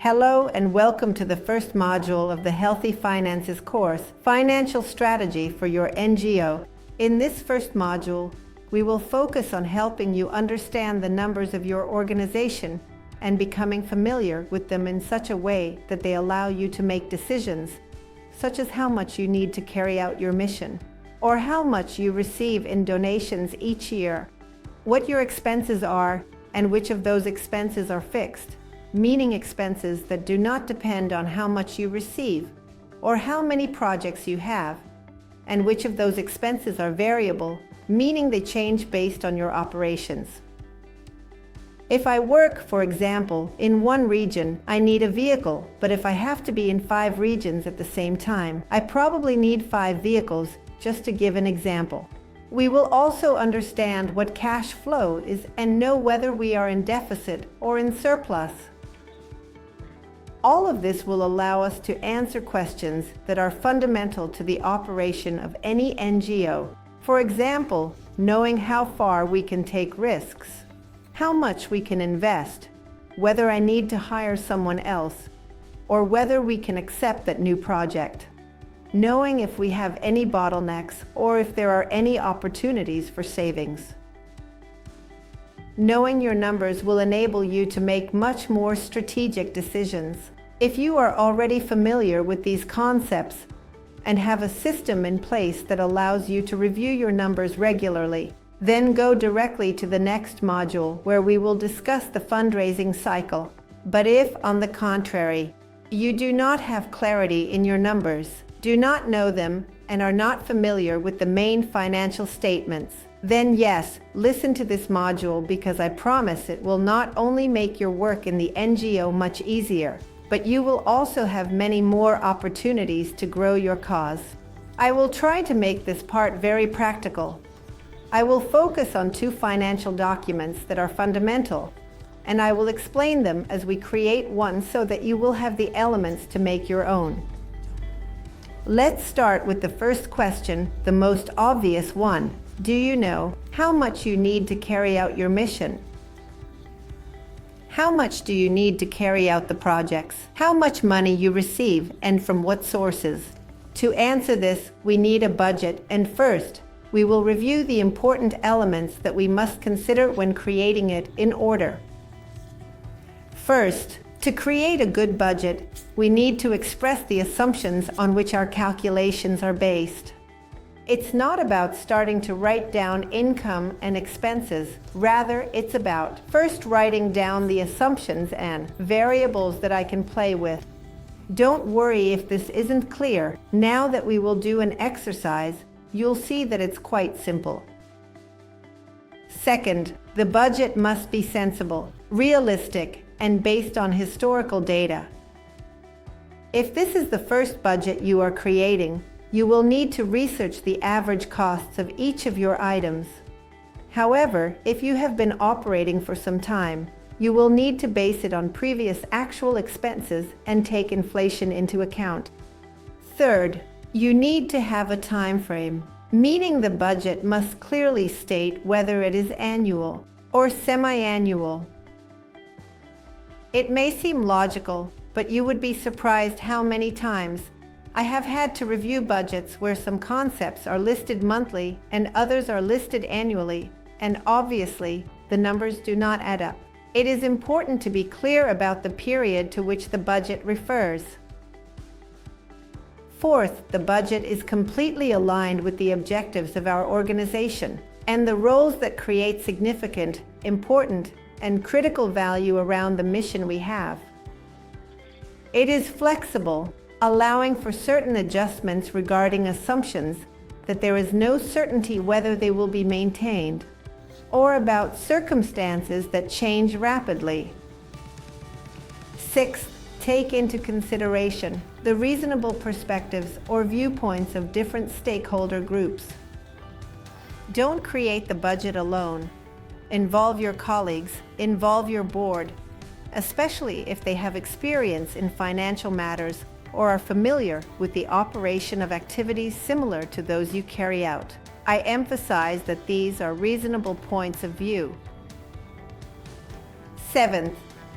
Hello and welcome to the first module of the Healthy Finances course, Financial Strategy for Your NGO. In this first module, we will focus on helping you understand the numbers of your organization and becoming familiar with them in such a way that they allow you to make decisions, such as how much you need to carry out your mission, or how much you receive in donations each year, what your expenses are, and which of those expenses are fixed, meaning expenses that do not depend on how much you receive or how many projects you have, and which of those expenses are variable, meaning they change based on your operations. If I work, for example, in one region, I need a vehicle, but if I have to be in 5 regions at the same time, I probably need 5 vehicles, just to give an example. We will also understand what cash flow is and know whether we are in deficit or in surplus. All of this will allow us to answer questions that are fundamental to the operation of any NGO. For example, knowing how far we can take risks, how much we can invest, whether I need to hire someone else, or whether we can accept that new project. Knowing if we have any bottlenecks or if there are any opportunities for savings. Knowing your numbers will enable you to make much more strategic decisions. If you are already familiar with these concepts and have a system in place that allows you to review your numbers regularly, then go directly to the next module where we will discuss the fundraising cycle. But if, on the contrary, you do not have clarity in your numbers, do not know them, and are not familiar with the main financial statements, then yes, listen to this module because I promise it will not only make your work in the NGO much easier, but you will also have many more opportunities to grow your cause. I will try to make this part very practical. I will focus on 2 financial documents that are fundamental, and I will explain them as we create one so that you will have the elements to make your own. Let's start with the first question, the most obvious one. Do you know how much you need to carry out your mission? How much do you need to carry out the projects? How much money you receive and from what sources? To answer this, we need a budget, and first, we will review the important elements that we must consider when creating it in order. First, to create a good budget, we need to express the assumptions on which our calculations are based. It's not about starting to write down income and expenses. Rather, it's about first writing down the assumptions and variables that I can play with. Don't worry if this isn't clear. Now that we will do an exercise, you'll see that it's quite simple. Second, the budget must be sensible, realistic, and based on historical data. If this is the first budget you are creating, you will need to research the average costs of each of your items. However, if you have been operating for some time, you will need to base it on previous actual expenses and take inflation into account. Third, you need to have a time frame, meaning the budget must clearly state whether it is annual or semi-annual. It may seem logical, but you would be surprised how many times I have had to review budgets where some concepts are listed monthly and others are listed annually, and obviously, the numbers do not add up. It is important to be clear about the period to which the budget refers. Fourth, the budget is completely aligned with the objectives of our organization and the roles that create significant, important, and critical value around the mission we have. It is flexible, allowing for certain adjustments regarding assumptions that there is no certainty whether they will be maintained, or about circumstances that change rapidly. Sixth, take into consideration the reasonable perspectives or viewpoints of different stakeholder groups. Don't create the budget alone. Involve your colleagues, involve your board, especially if they have experience in financial matters or are familiar with the operation of activities similar to those you carry out. I emphasize that these are reasonable points of view. Seventh,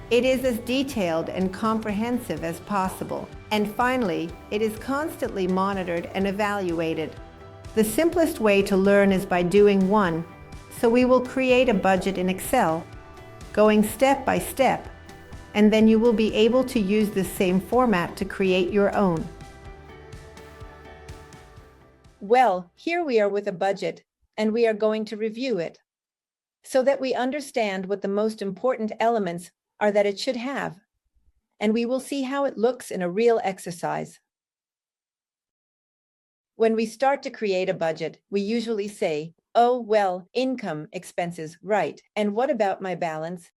It is as detailed and comprehensive as possible. And finally, it is constantly monitored and evaluated. The simplest way to learn is by doing one, so we will create a budget in Excel, going step by step, and then you will be able to use this same format to create your own. Well, here we are with a budget, and we are going to review it, so that we understand what the most important elements are that it should have, and we will see how it looks in a real exercise. When we start to create a budget, we usually say, oh, well, income, expenses, right, and what about my balance?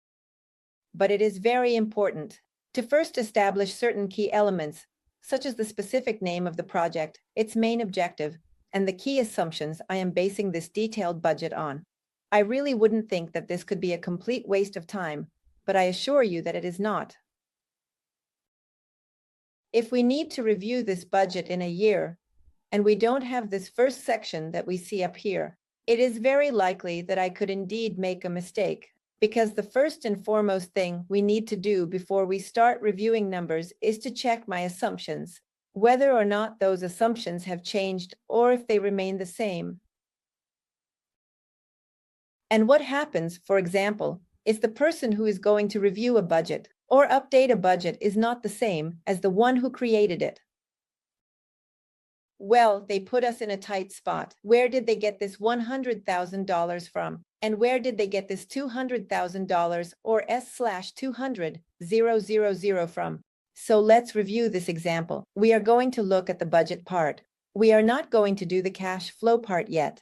But it is very important to first establish certain key elements, such as the specific name of the project, its main objective, and the key assumptions I am basing this detailed budget on. I really wouldn't think that this could be a complete waste of time, but I assure you that it is not. If we need to review this budget in a year, and we don't have this first section that we see up here, it is very likely that I could indeed make a mistake, because the first and foremost thing we need to do before we start reviewing numbers is to check my assumptions, whether or not those assumptions have changed or if they remain the same. And what happens, for example, is the person who is going to review a budget or update a budget is not the same as the one who created it. Well, they put us in a tight spot. Where did they get this $100,000 from? And where did they get this $200,000 or S/200,000 from? So let's review this example. We are going to look at the budget part. We are not going to do the cash flow part yet.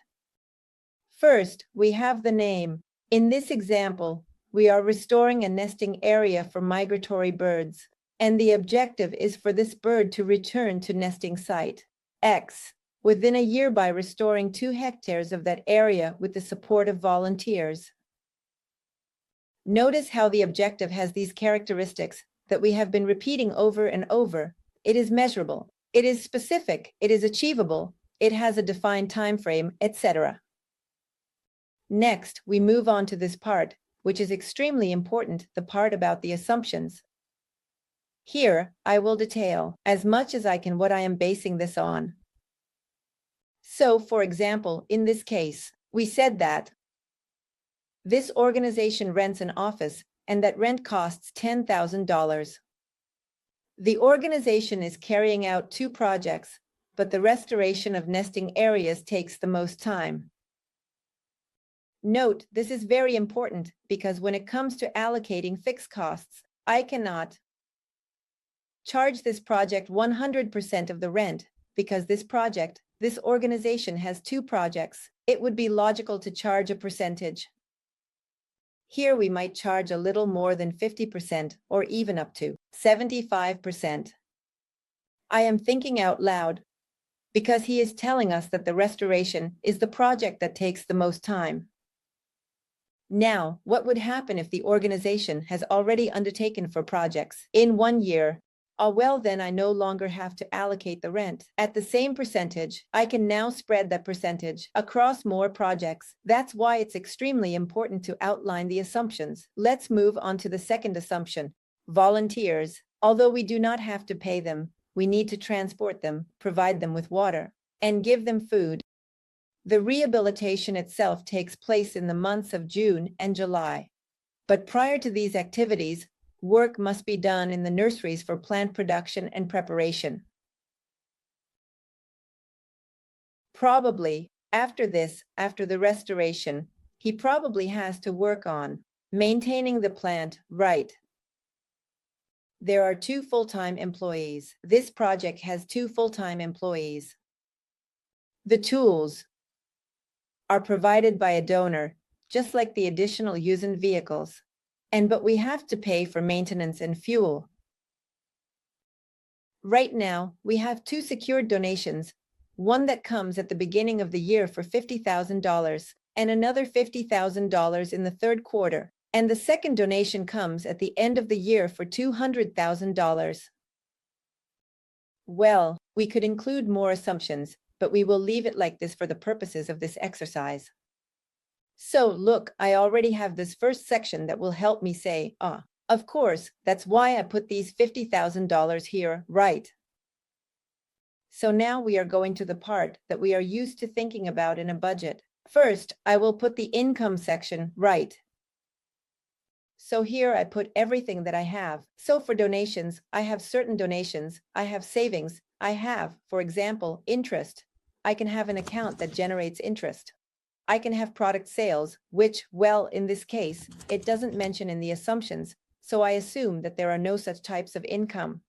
First, we have the name. In this example, we are restoring a nesting area for migratory birds, and the objective is for this bird to return to nesting site X within a year by restoring 2 hectares of that area with the support of volunteers. Notice how the objective has these characteristics that we have been repeating over and over. It is measurable, it is specific, it is achievable, it has a defined time frame, etc. Next, we move on to this part, which is extremely important, the part about the assumptions. Here, I will detail as much as I can what I am basing this on. So, for example, in this case, we said that this organization rents an office and that rent costs $10,000. The organization is carrying out 2 projects, but the restoration of nesting areas takes the most time. Note, this is very important because when it comes to allocating fixed costs, I cannot charge this project 100% of the rent because this organization has 2 projects. It would be logical to charge a percentage. Here we might charge a little more than 50% or even up to 75%. I am thinking out loud because he is telling us that the restoration is the project that takes the most time. Now, what would happen if the organization has already undertaken 4 projects in 1 year? Well, then I no longer have to allocate the rent at the same percentage. I can now spread that percentage across more projects. That's why it's extremely important to outline the assumptions. Let's move on to the second assumption, volunteers. Although we do not have to pay them, we need to transport them, provide them with water, and give them food. The rehabilitation itself takes place in the months of June and July. But prior to these activities, work must be done in the nurseries for plant production and preparation. Probably, after the restoration, he probably has to work on maintaining the plant, right? There are 2 full-time employees. This project has 2 full-time employees. The tools are provided by a donor, just like the additional used vehicles. But we have to pay for maintenance and fuel. Right now, we have 2 secured donations, one that comes at the beginning of the year for $50,000 and another $50,000 in the 3rd quarter. And the second donation comes at the end of the year for $200,000. Well, we could include more assumptions, but we will leave it like this for the purposes of this exercise. So look, I already have this first section that will help me say, Of course, that's why I put these $50,000 here, right? So now we are going to the part that we are used to thinking about in a budget. First, I will put the income section, right? So here I put everything that I have. So for donations, I have certain donations, I have savings, I have, for example, interest. I can have an account that generates interest. I can have product sales, which, well, in this case, it doesn't mention in the assumptions, so I assume that there are no such types of income.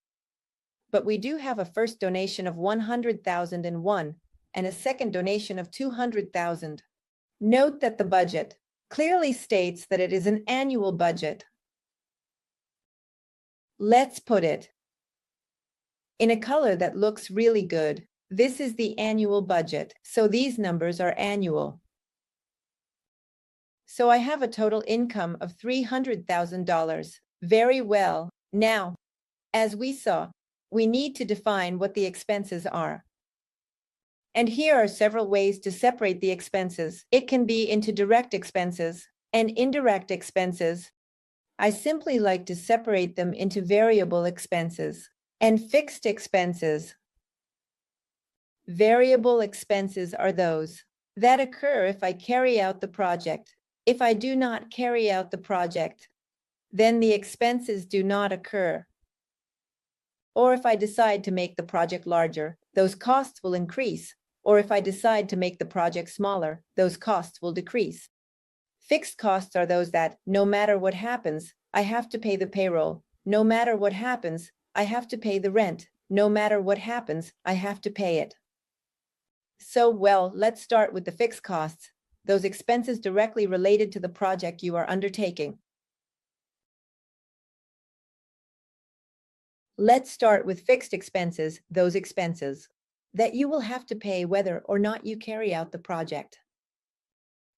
But we do have a first donation of 100,001 and a second donation of 200,000. Note that the budget clearly states that it is an annual budget. Let's put it in a color that looks really good. This is the annual budget, so these numbers are annual. So I have a total income of $300,000. Very well. Now, as we saw, we need to define what the expenses are. And here are several ways to separate the expenses. It can be into direct expenses and indirect expenses. I simply like to separate them into variable expenses and fixed expenses. Variable expenses are those that occur if I carry out the project. If I do not carry out the project, then the expenses do not occur. Or if I decide to make the project larger, those costs will increase. Or if I decide to make the project smaller, those costs will decrease. Fixed costs are those that, no matter what happens, I have to pay the payroll. No matter what happens, I have to pay the rent. No matter what happens, I have to pay it. So, well, let's start with the fixed costs, those expenses directly related to the project you are undertaking. Let's start with fixed expenses, those expenses that you will have to pay whether or not you carry out the project.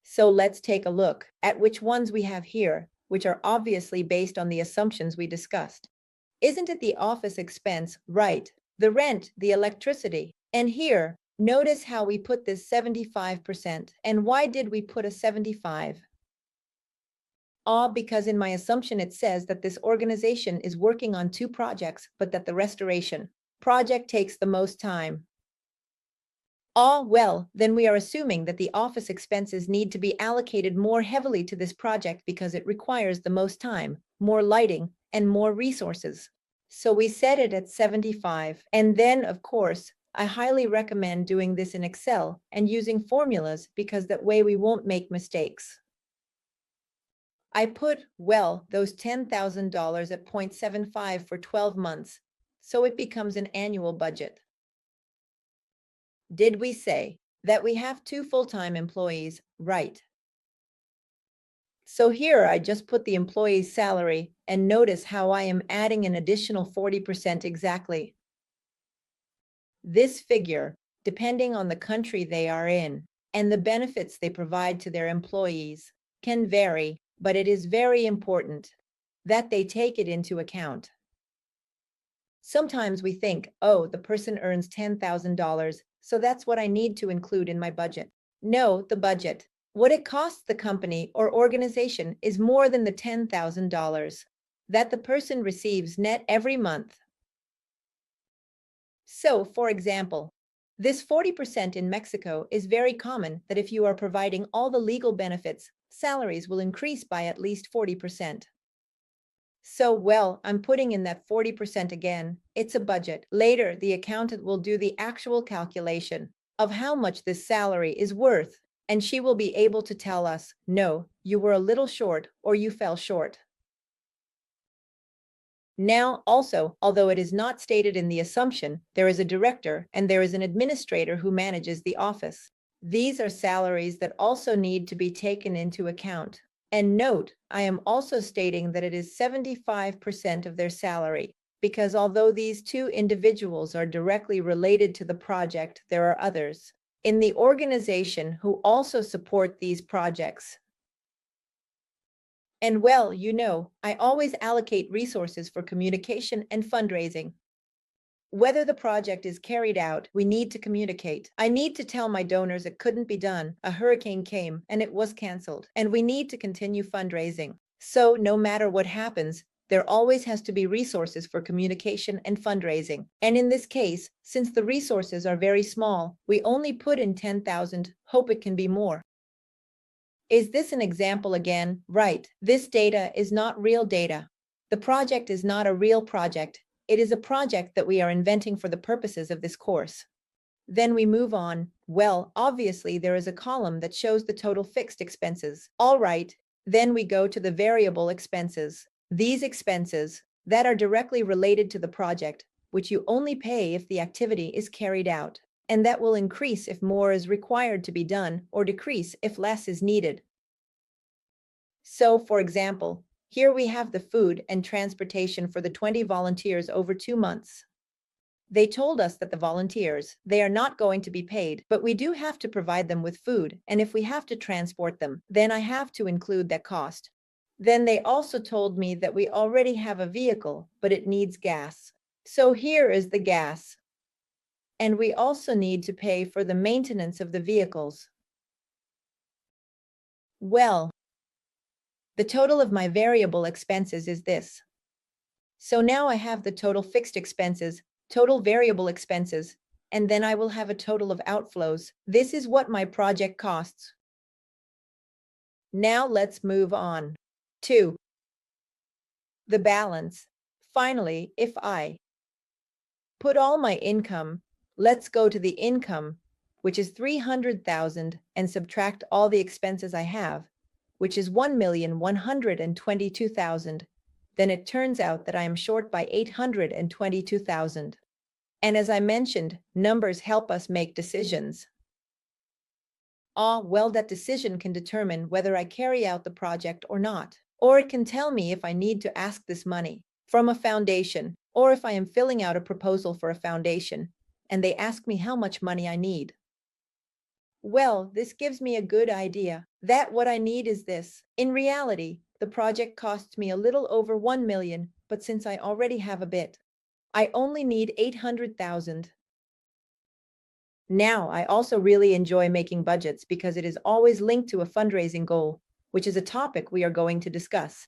So let's take a look at which ones we have here, which are obviously based on the assumptions we discussed. Isn't it the office expense, right? The rent, the electricity. And here, notice how we put this 75%. And why did we put a 75? Because in my assumption it says that this organization is working on 2 projects, but that the restoration project takes the most time. Well, then we are assuming that the office expenses need to be allocated more heavily to this project because it requires the most time, more lighting, and more resources. So we set it at 75. And then, of course, I highly recommend doing this in Excel and using formulas because that way we won't make mistakes. I put, well, those $10,000 at 0.75 for 12 months, so it becomes an annual budget. Did we say that we have 2 full-time employees, right? So here I just put the employee's salary and notice how I am adding an additional 40% exactly. This figure, depending on the country they are in and the benefits they provide to their employees, can vary, but it is very important that they take it into account. Sometimes we think, oh, the person earns $10,000, so that's what I need to include in my budget. No, the budget, what it costs the company or organization, is more than the $10,000 that the person receives net every month. So, for example, this 40% in Mexico is very common that if you are providing all the legal benefits, salaries will increase by at least 40%. So, well, I'm putting in that 40% again. It's a budget. Later, the accountant will do the actual calculation of how much this salary is worth, and she will be able to tell us, no, you were a little short or you fell short. Now, also, although it is not stated in the assumption, there is a director and there is an administrator who manages the office. These are salaries that also need to be taken into account. And note, I am also stating that it is 75% of their salary, because although these 2 individuals are directly related to the project, there are others in the organization who also support these projects. And well, you know, I always allocate resources for communication and fundraising. Whether the project is carried out, we need to communicate. I need to tell my donors it couldn't be done. A hurricane came and it was canceled, and we need to continue fundraising. So no matter what happens, there always has to be resources for communication and fundraising. And in this case, since the resources are very small, we only put in 10,000, hope it can be more. Is this an example again? Right. This data is not real data. The project is not a real project. It is a project that we are inventing for the purposes of this course. Then we move on. Well, obviously there is a column that shows the total fixed expenses. All right. Then we go to the variable expenses. These expenses that are directly related to the project, which you only pay if the activity is carried out, and that will increase if more is required to be done or decrease if less is needed. So, for example, here we have the food and transportation for the 20 volunteers over 2 months. They told us that the volunteers, they are not going to be paid, but we do have to provide them with food, and if we have to transport them, then I have to include that cost. Then they also told me that we already have a vehicle, but it needs gas. So here is the gas. And we also need to pay for the maintenance of the vehicles. Well, the total of my variable expenses is this. So now I have the total fixed expenses, total variable expenses, and then I will have a total of outflows. This is what my project costs. Now let's move on to the balance. Finally, if I put all my income, let's go to the income, which is 300,000, and subtract all the expenses I have, which is 1,122,000. Then it turns out that I am short by 822,000. And as I mentioned, numbers help us make decisions. Well, that decision can determine whether I carry out the project or not. Or it can tell me if I need to ask this money from a foundation, or if I am filling out a proposal for a foundation, and they ask me how much money I need. Well, this gives me a good idea that what I need is this. In reality, the project costs me a little over 1 million, but since I already have a bit, I only need 800,000. Now, I also really enjoy making budgets because it is always linked to a fundraising goal, which is a topic we are going to discuss.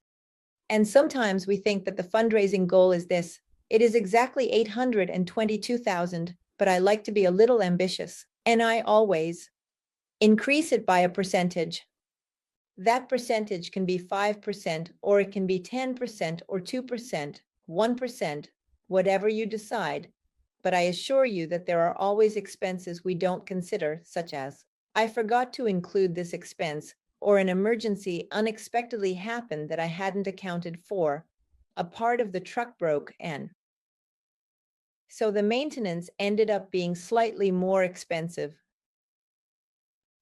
And sometimes we think that the fundraising goal is this. It is exactly 822,000, but I like to be a little ambitious, and I always increase it by a percentage. That percentage can be 5%, or it can be 10%, or 2%, 1%, whatever you decide. But I assure you that there are always expenses we don't consider, such as, I forgot to include this expense, or an emergency unexpectedly happened that I hadn't accounted for. A part of the truck broke and so the maintenance ended up being slightly more expensive.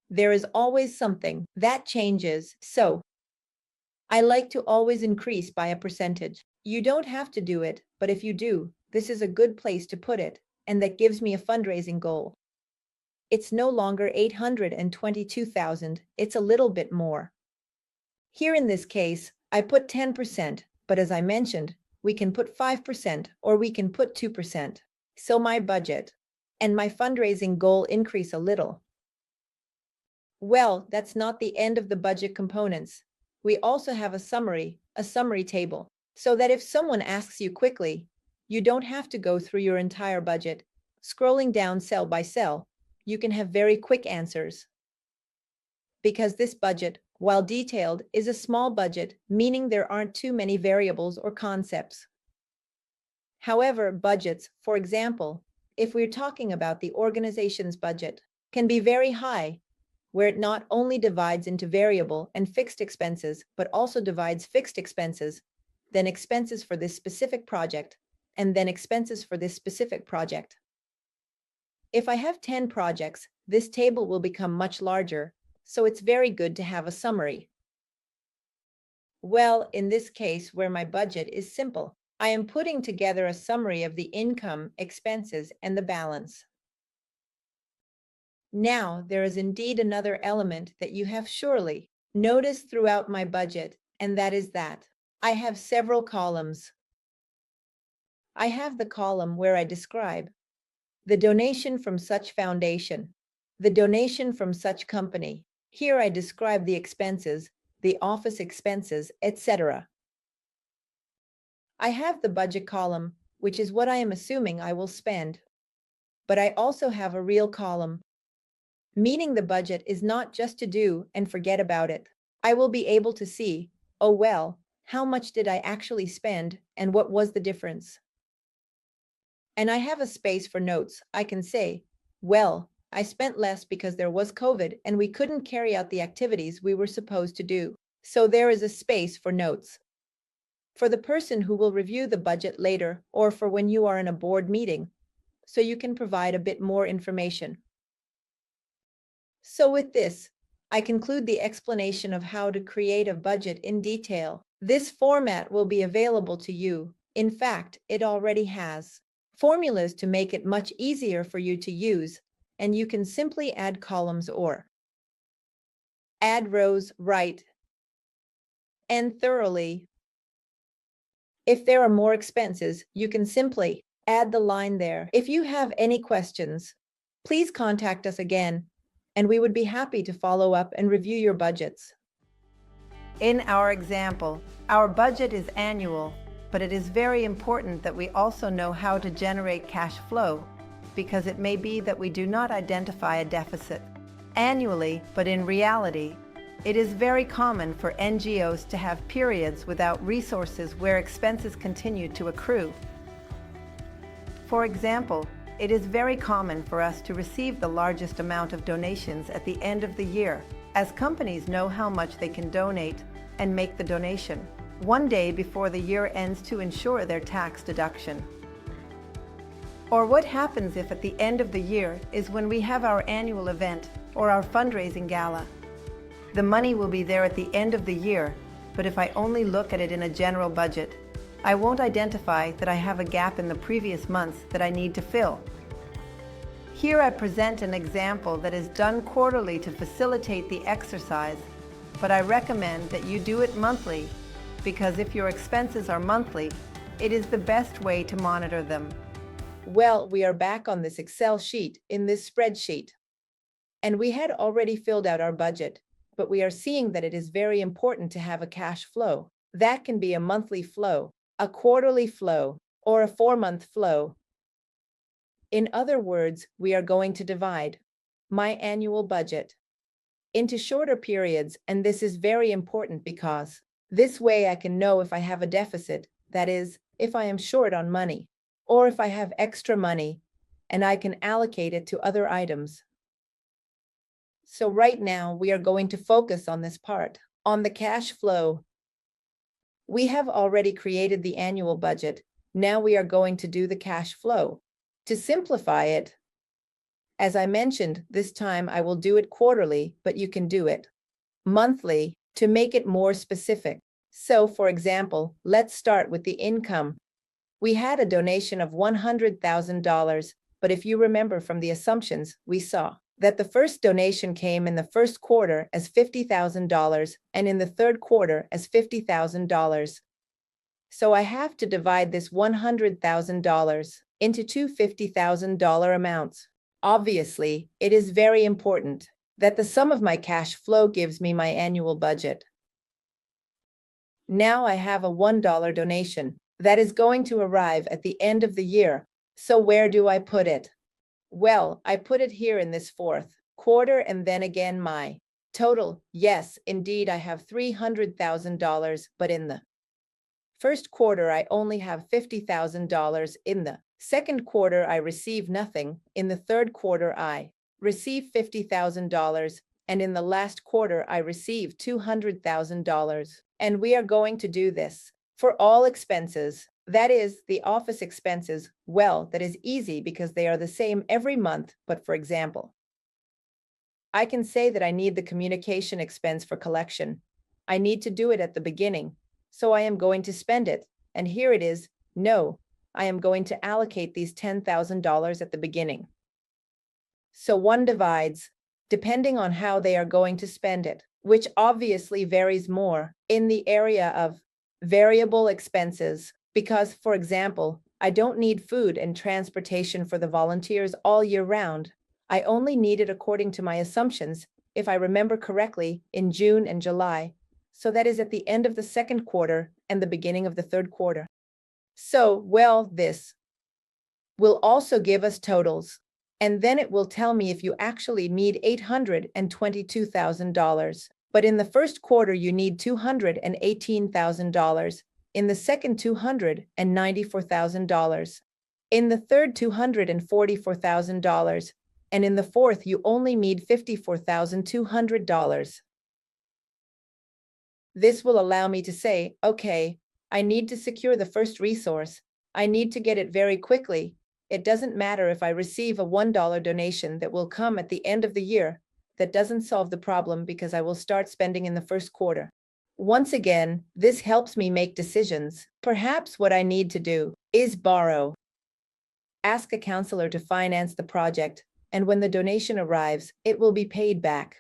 There is always something that changes, so I like to always increase by a percentage. You don't have to do it, but if you do, this is a good place to put it, and that gives me a fundraising goal. It's no longer 822,000, it's a little bit more. Here in this case, I put 10%, but as I mentioned, we can put 5% or we can put 2%. So my budget and my fundraising goal increase a little. Well, that's not the end of the budget components. We also have a summary table, so that if someone asks you quickly, you don't have to go through your entire budget. Scrolling down cell by cell, you can have very quick answers. Because this budget, while detailed, is a small budget, meaning there aren't too many variables or concepts. However, budgets, for example, if we're talking about the organization's budget, can be very high, where it not only divides into variable and fixed expenses, but also divides fixed expenses, then expenses for this specific project, and then expenses for this specific project. If I have 10 projects, this table will become much larger, so it's very good to have a summary. Well, in this case where my budget is simple, I am putting together a summary of the income, expenses, and the balance. Now, there is indeed another element that you have surely noticed throughout my budget, and that is that I have several columns. I have the column where I describe the donation from such foundation, the donation from such company. Here I describe the expenses, the office expenses, etc. I have the budget column, which is what I am assuming I will spend. But I also have a real column, meaning the budget is not just to do and forget about it. I will be able to see, oh well, how much did I actually spend and what was the difference? And I have a space for notes. I can say, well, I spent less because there was COVID and we couldn't carry out the activities we were supposed to do. So there is a space for notes. For the person who will review the budget later or for when you are in a board meeting, so you can provide a bit more information. So with this, I conclude the explanation of how to create a budget in detail. This format will be available to you. In fact, it already has formulas to make it much easier for you to use, and you can simply add columns or add rows right and thoroughly. If there are more expenses, you can simply add the line there. If you have any questions, please contact us again, and we would be happy to follow up and review your budgets. In our example, our budget is annual, but it is very important that we also know how to generate cash flow, because it may be that we do not identify a deficit annually, but in reality, it is very common for NGOs to have periods without resources where expenses continue to accrue. For example, it is very common for us to receive the largest amount of donations at the end of the year, as companies know how much they can donate and make the donation one day before the year ends to ensure their tax deduction. Or what happens if at the end of the year is when we have our annual event or our fundraising gala? The money will be there at the end of the year, but if I only look at it in a general budget, I won't identify that I have a gap in the previous months that I need to fill. Here I present an example that is done quarterly to facilitate the exercise, but I recommend that you do it monthly, because if your expenses are monthly, it is the best way to monitor them. Well, we are back on this Excel sheet in this spreadsheet. And we had already filled out our budget, but we are seeing that it is very important to have a cash flow. That can be a monthly flow, a quarterly flow, or a 4-month flow. In other words, we are going to divide my annual budget into shorter periods, and this is very important because this way I can know if I have a deficit, that is, if I am short on money, or if I have extra money, and I can allocate it to other items. So right now, we are going to focus on this part, on the cash flow. We have already created the annual budget. Now we are going to do the cash flow. To simplify it, as I mentioned, this time I will do it quarterly, but you can do it monthly to make it more specific. So, for example, let's start with the income. We had a donation of $100,000, but if you remember from the assumptions, we saw that the first donation came in the first quarter as $50,000 and in the third quarter as $50,000. So I have to divide this $100,000 into two $50,000 amounts. Obviously, it is very important that the sum of my cash flow gives me my annual budget. Now I have a $1 donation that is going to arrive at the end of the year. So where do I put it? Well, I put it here in this fourth quarter and then again my total. Yes, indeed, I have $300,000, but in the first quarter, I only have $50,000. In the second quarter, I receive nothing. In the third quarter, I receive $50,000. And in the last quarter, I receive $200,000. And we are going to do this for all expenses. That is, the office expenses. Well, that is easy because they are the same every month. But for example, I can say that I need the communication expense for collection. I need to do it at the beginning. So I am going to spend it. And here it is. No, I am going to allocate these $10,000 at the beginning. So one divides, depending on how they are going to spend it, which obviously varies more in the area of variable expenses. Because, for example, I don't need food and transportation for the volunteers all year round. I only need it according to my assumptions, if I remember correctly, in June and July. So that is at the end of the second quarter and the beginning of the third quarter. So, well, this will also give us totals, and then it will tell me if you actually need $822,000. But in the first quarter, you need $218,000. In the second, $294,000. In the third, $244,000. And in the fourth, you only need $54,200. This will allow me to say, okay, I need to secure the first resource. I need to get it very quickly. It doesn't matter if I receive a $1 donation that will come at the end of the year. That doesn't solve the problem because I will start spending in the first quarter. Once again, this helps me make decisions. Perhaps what I need to do is borrow. Ask a counselor to finance the project, and when the donation arrives, it will be paid back.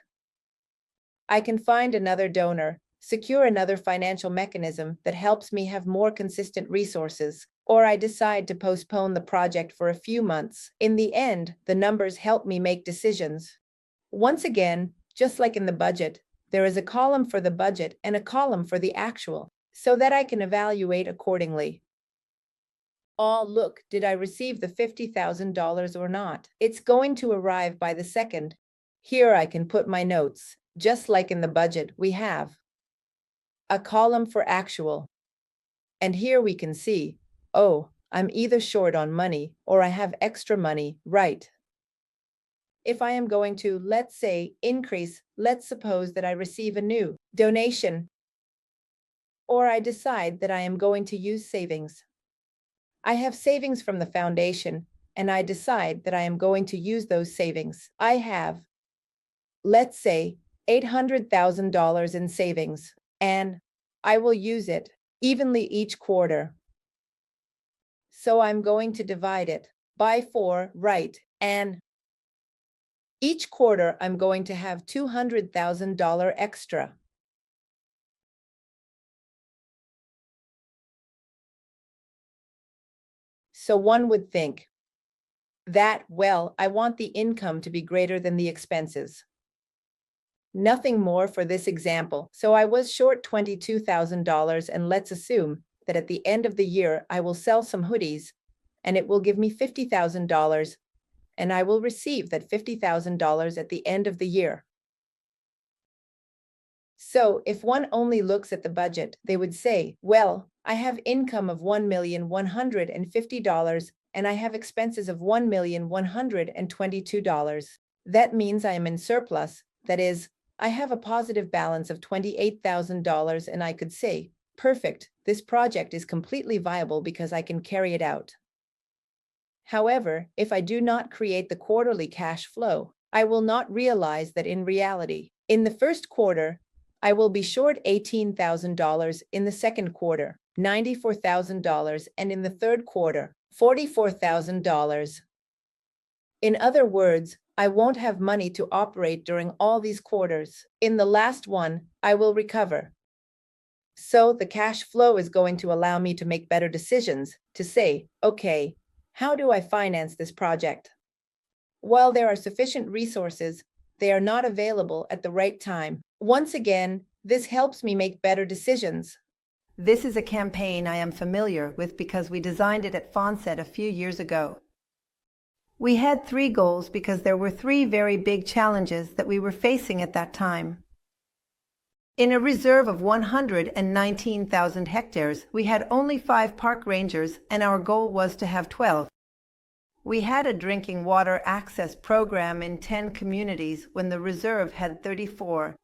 I can find another donor, secure another financial mechanism that helps me have more consistent resources, or I decide to postpone the project for a few months. In the end, the numbers help me make decisions. Once again, just like in the budget, there is a column for the budget and a column for the actual, so that I can evaluate accordingly. Oh, look, did I receive the $50,000 or not? It's going to arrive by the second. Here I can put my notes, just like in the budget we have a column for actual. And here we can see, oh, I'm either short on money or I have extra money, right? If I am going to, let's say, increase, let's suppose that I receive a new donation, or I decide that I am going to use savings. I have savings from the foundation, and I decide that I am going to use those savings. I have, let's say, $800,000 in savings, and I will use it evenly each quarter. So I'm going to divide it by 4, right? And each quarter, I'm going to have $200,000 extra. So one would think that, well, I want the income to be greater than the expenses. Nothing more for this example. So I was short $22,000, and let's assume that at the end of the year, I will sell some hoodies, and it will give me $50,000. And I will receive that $50,000 at the end of the year. So if one only looks at the budget, they would say, well, I have income of $1,150 and I have expenses of $1,122. That means I am in surplus. That is, I have a positive balance of $28,000, and I could say, perfect, this project is completely viable because I can carry it out. However, if I do not create the quarterly cash flow, I will not realize that in reality, in the first quarter, I will be short $18,000, in the second quarter, $94,000, and in the third quarter, $44,000. In other words, I won't have money to operate during all these quarters. In the last one, I will recover. So the cash flow is going to allow me to make better decisions, to say, okay, how do I finance this project? While there are sufficient resources, they are not available at the right time. Once again, this helps me make better decisions. This is a campaign I am familiar with because we designed it at Fonset a few years ago. We had 3 goals because there were 3 very big challenges that we were facing at that time. In a reserve of 119,000 hectares, we had only 5 park rangers, and our goal was to have 12. We had a drinking water access program in 10 communities when the reserve had 34,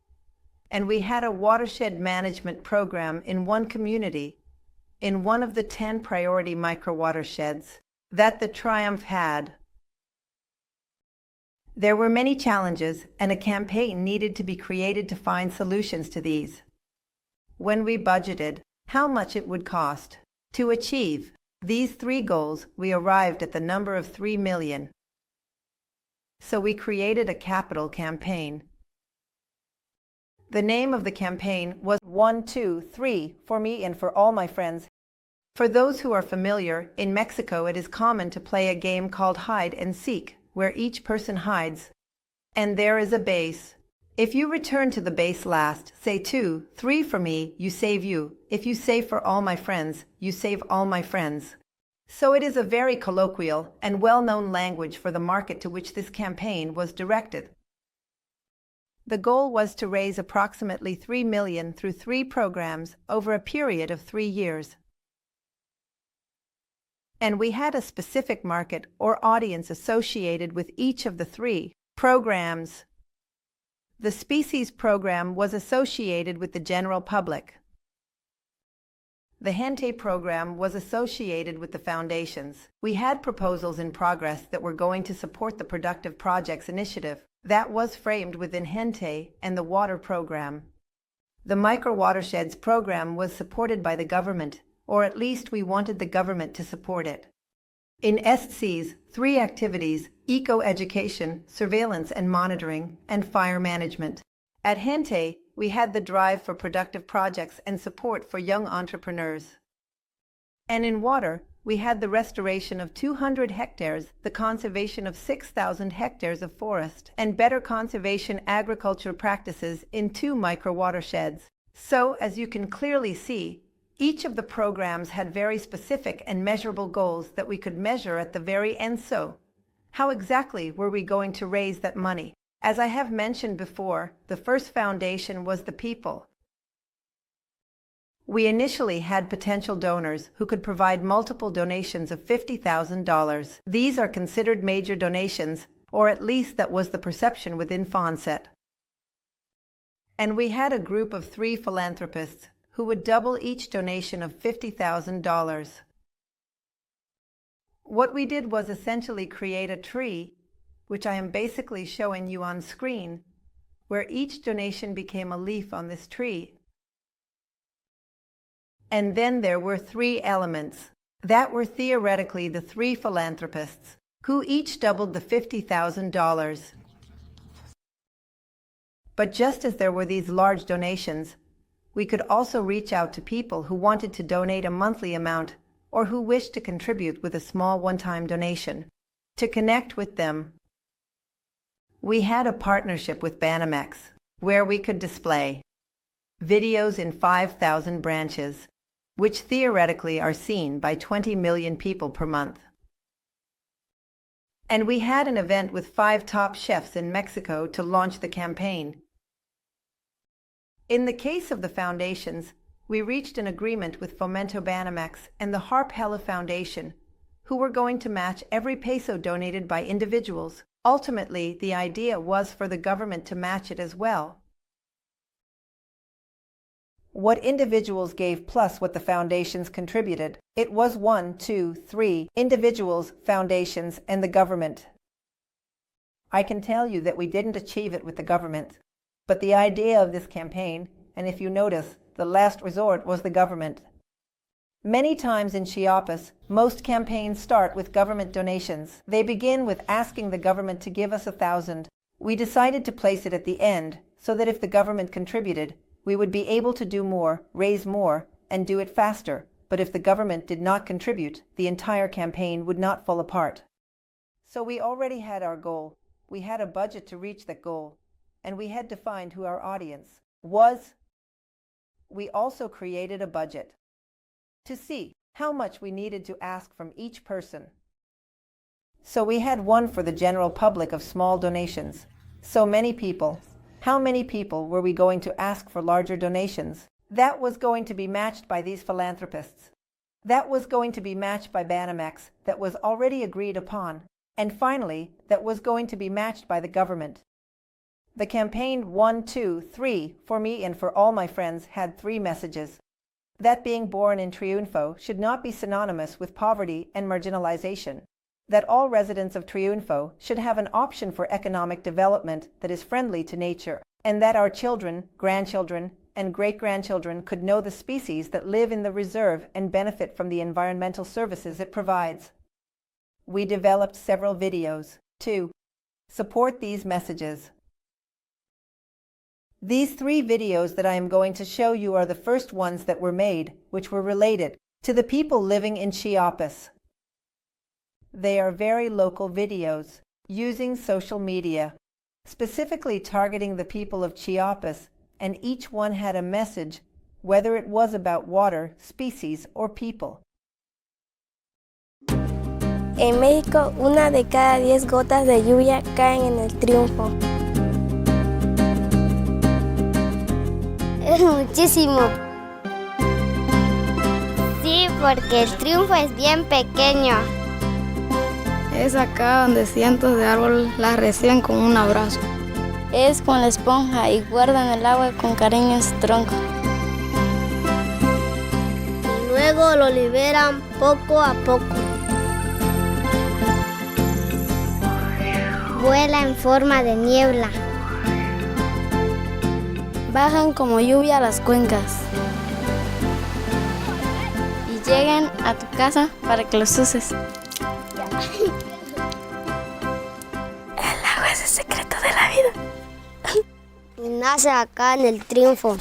and we had a watershed management program in 1 community, in one of the 10 priority micro-watersheds that the Triumph had. There were many challenges, and a campaign needed to be created to find solutions to these. When we budgeted how much it would cost to achieve these 3 goals, we arrived at the number of 3 million. So we created a capital campaign. The name of the campaign was 1, 2, 3 for me and for all my friends. For those who are familiar, in Mexico it is common to play a game called hide and seek, where each person hides, and there is a base, If you return to the base last, say 2, 3 for me, you save you. If you save for all my friends, you save all my friends. So it is a very colloquial and well-known language for the market to which this campaign was directed. The goal was to raise approximately $3 million through 3 programs over a period of 3 years. And we had a specific market or audience associated with each of the 3 programs. The Species program was associated with the general public. The Gente program was associated with the foundations. We had proposals in progress that were going to support the Productive Projects initiative that was framed within Gente and the Water program. The Micro Watersheds program was supported by the government, or at least we wanted the government to support it. In ESTC's 3 activities, eco-education, surveillance and monitoring, and fire management. At Gente, we had the drive for productive projects and support for young entrepreneurs. And in water, we had the restoration of 200 hectares, the conservation of 6,000 hectares of forest, and better conservation agriculture practices in 2 micro-watersheds. So, as you can clearly see, each of the programs had very specific and measurable goals that we could measure at the very end. So, how exactly were we going to raise that money? As I have mentioned before, the first foundation was the people. We initially had potential donors who could provide multiple donations of $50,000. These are considered major donations, or at least that was the perception within Fonset. And we had a group of 3 philanthropists who would double each donation of $50,000. What we did was essentially create a tree, which I am basically showing you on screen, where each donation became a leaf on this tree. And then there were 3 elements that were theoretically the 3 philanthropists, who each doubled the $50,000. But just as there were these large donations, we could also reach out to people who wanted to donate a monthly amount or who wished to contribute with a small one-time donation. To connect with them, we had a partnership with Banamex, where we could display videos in 5,000 branches, which theoretically are seen by 20 million people per month. And we had an event with 5 top chefs in Mexico to launch the campaign. In the case of the foundations, we reached an agreement with Fomento Banamex and the Harp Hella Foundation, who were going to match every peso donated by individuals. Ultimately, the idea was for the government to match it as well. What individuals gave plus what the foundations contributed. It was 1, 2, 3 individuals, foundations, and the government. I can tell you that we didn't achieve it with the government. But the idea of this campaign, and if you notice, the last resort was the government. Many times in Chiapas, most campaigns start with government donations. They begin with asking the government to give us 1,000. We decided to place it at the end, so that if the government contributed, we would be able to do more, raise more, and do it faster. But if the government did not contribute, the entire campaign would not fall apart. So we already had our goal. We had a budget to reach that goal. And we had defined who our audience was. We also created a budget to see how much we needed to ask from each person. So we had one for the general public of small donations. So many people. How many people were we going to ask for larger donations? That was going to be matched by these philanthropists. That was going to be matched by Banamex, that was already agreed upon. And finally, that was going to be matched by the government. The campaign 1, 2, 3 for me and for all my friends had 3 messages. That being born in Triunfo should not be synonymous with poverty and marginalization. That all residents of Triunfo should have an option for economic development that is friendly to nature. And that our children, grandchildren, and great-grandchildren could know the species that live in the reserve and benefit from the environmental services it provides. We developed several videos to support these messages. These 3 videos that I am going to show you are the first ones that were made, which were related to the people living in Chiapas. They are very local videos, using social media. specifically targeting the people of Chiapas, and each one had a message, whether it was about water, species, or people. En México, 1 de cada 10 gotas de lluvia caen en el Triunfo. Es muchísimo. Sí, porque el Triunfo es bien pequeño. Es acá donde cientos de árboles las reciben con un abrazo. Es con la esponja y guardan el agua con cariño en su tronco. Y luego lo liberan poco a poco. Vuela en forma de niebla. Bajan como lluvia a las cuencas. Y llegan a tu casa para que los uses. El agua es el secreto de la vida. Y nace acá en el Triunfo.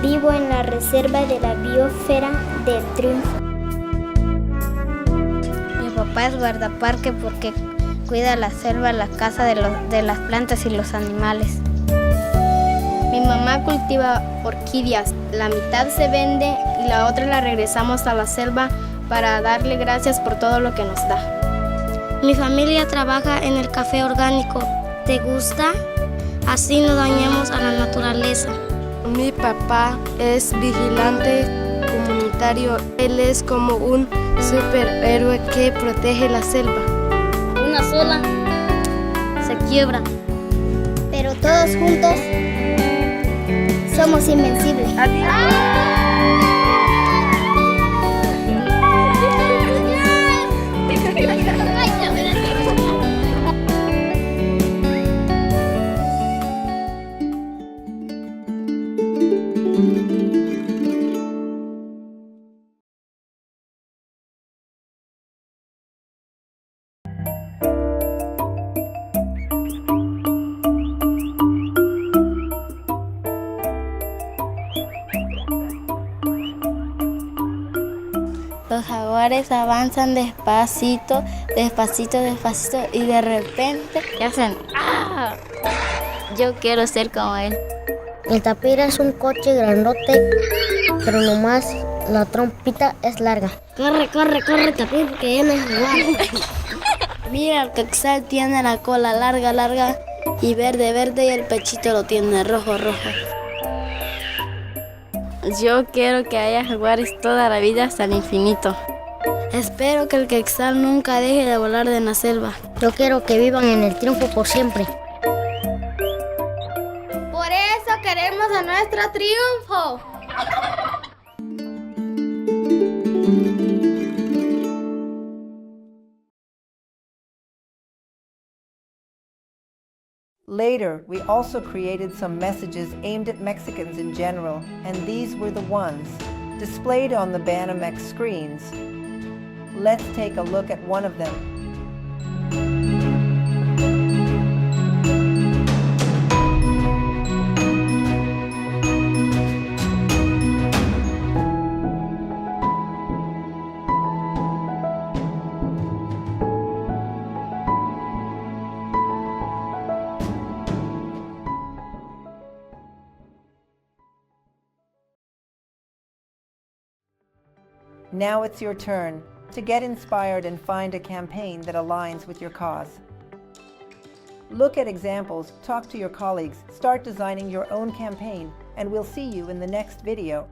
Vivo en la reserva de la biosfera del Triunfo. Mi papá es guardaparque porque cuida la selva, la casa de las plantas y los animales. Mi mamá cultiva orquídeas. La mitad se vende y la otra la regresamos a la selva para darle gracias por todo lo que nos da. Mi familia trabaja en el café orgánico. ¿Te gusta? Así no dañamos a la naturaleza. Mi papá es vigilante comunitario. Él es como un superhéroe que protege la selva. Una sola se quiebra. Pero todos juntos somos invencibles. Los jaguares avanzan despacito, despacito, despacito y de repente hacen ¡ah! Yo quiero ser como él. El tapir es un coche grandote, pero nomás la trompita es larga. Corre, corre, corre, tapir, que ya no es igual. Mira, el quetzal tiene la cola larga, larga y verde, verde y el pechito lo tiene rojo, rojo. Yo quiero que haya jaguares toda la vida hasta el infinito. Espero que el quetzal nunca deje de volar de la selva. Yo quiero que vivan en el Triunfo por siempre. Por eso queremos a nuestro Triunfo. Later, we also created some messages aimed at Mexicans in general, and these were the ones displayed on the Banamex screens. Let's take a look at one of them. Now it's your turn to get inspired and find a campaign that aligns with your cause. Look at examples, talk to your colleagues, start designing your own campaign, and we'll see you in the next video.